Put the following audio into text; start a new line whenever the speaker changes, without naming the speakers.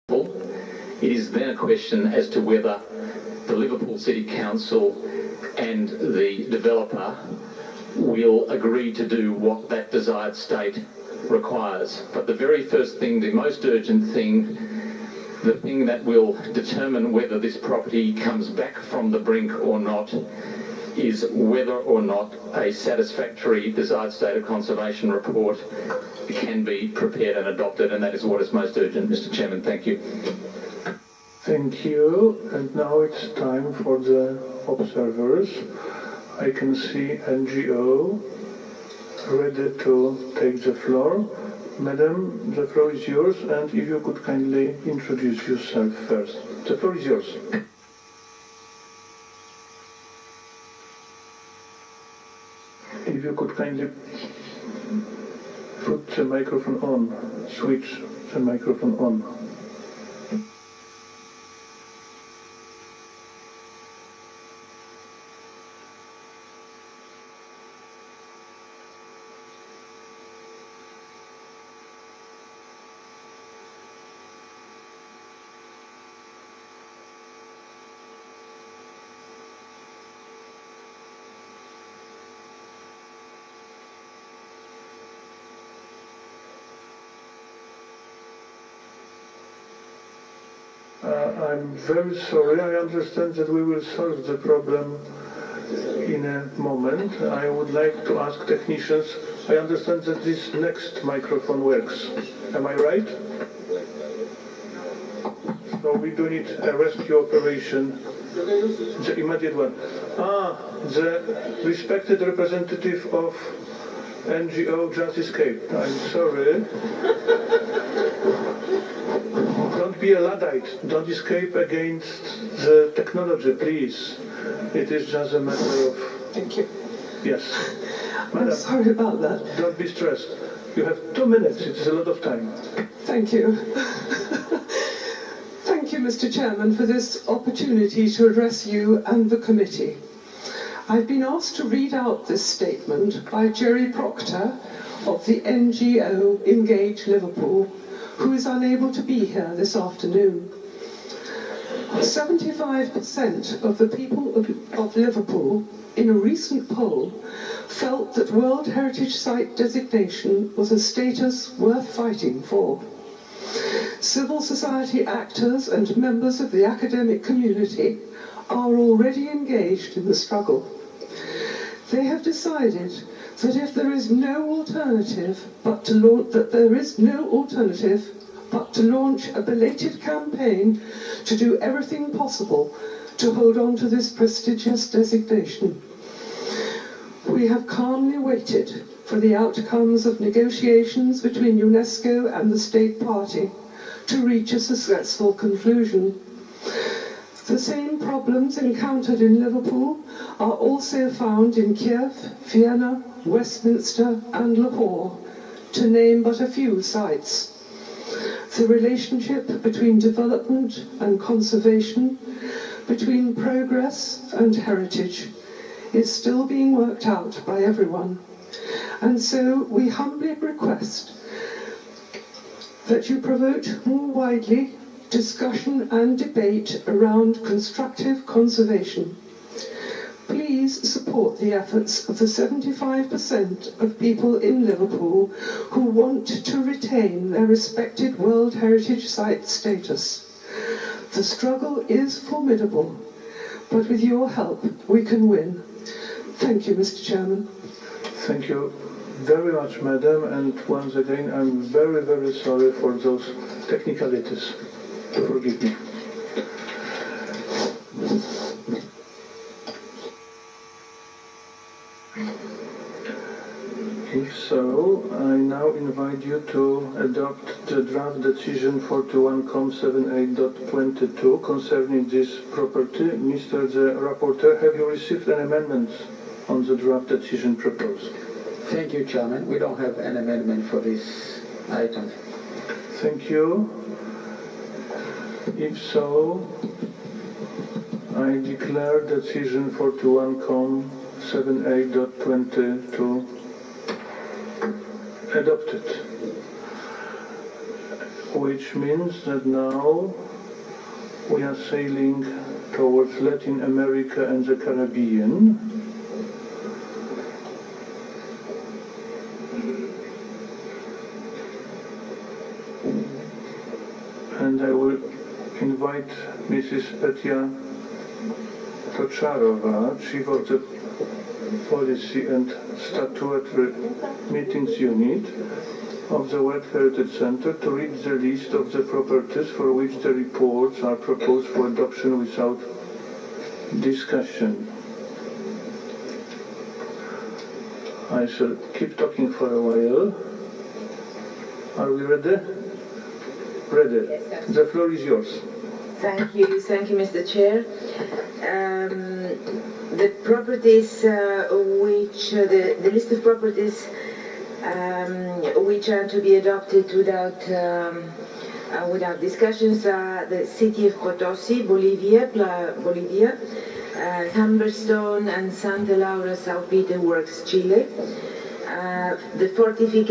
It is then a question as to whether the Liverpool City Council and the developer will agree to do what that desired state requires. But the very first thing, the most urgent thing, the thing that will determine whether this property comes back from the brink or not, is whether or not a satisfactory desired state of conservation report can be prepared and adopted, and that is what is most urgent, Mr. Chairman. Thank you.
Thank you. And now it's time for the observers. I can see NGO ready to take the floor. Madam, the floor is yours, and if you could kindly introduce yourself first. The floor is yours. If you could kindly put the microphone on, switch the microphone on. I'm very sorry. I understand that we will solve the problem in a moment. I would like to ask technicians. I understand that this next microphone works. Am I right? So we do need a rescue operation. The immediate one. The respected representative of NGO just escaped. I'm sorry. Don't be a Luddite. Don't escape against the technology, please. It is just a matter of...
Thank you.
Yes.
Madam, I'm sorry about that.
Don't be stressed. You have 2 minutes. It's a lot of time.
Thank you. Thank you, Mr. Chairman, for this opportunity to address you and the committee. I've been asked to read out this statement by Jerry Proctor of the NGO Engage Liverpool, who is unable to be here this afternoon. 75% of the people of Liverpool, in a recent poll, felt that World Heritage Site designation was a status worth fighting for. Civil society actors and members of the academic community are already engaged in the struggle. They have decided that if there is no alternative but to launch a belated campaign to do everything possible to hold on to this prestigious designation. We have calmly waited for the outcomes of negotiations between UNESCO and the state party to reach a successful conclusion. The same problems encountered in Liverpool are also found in Kiev, Vienna, Westminster and Lahore, to name but a few sites. The relationship between development and conservation, between progress and heritage, is still being worked out by everyone. And so we humbly request that you promote more widely discussion and debate around constructive conservation. Please support the efforts of the 75% of people in Liverpool who want to retain their respected World Heritage Site status. The struggle is formidable, but with your help we can win. Thank you, Mr. Chairman.
Thank you very much, Madam, and once again I'm very, very sorry for those technicalities. Forgive me. If so, I now invite you to adopt the draft decision 41com78.22 concerning this property. Mr. the Rapporteur, have you received an amendment on the draft decision proposed?
Thank you, Chairman. We don't have an amendment for this item.
Thank you. If so, I declare decision 41com78.22 adopted. which means that now we are sailing towards Latin America and the Caribbean. And I will invite Mrs. Petya Tocharova, Chief of the Policy and Statutory Meetings Unit of the World Heritage Center, to read the list of the properties for which the reports are proposed for adoption without discussion. I shall keep talking for a while. Are we ready? Ready.
Yes,
The floor is yours.
thank you, Mr. Chair. The properties the list of properties which are to be adopted without discussions are the city of Potosi, Bolivia, Humberstone and Santa Laura, South Peter Works, Chile, the fortification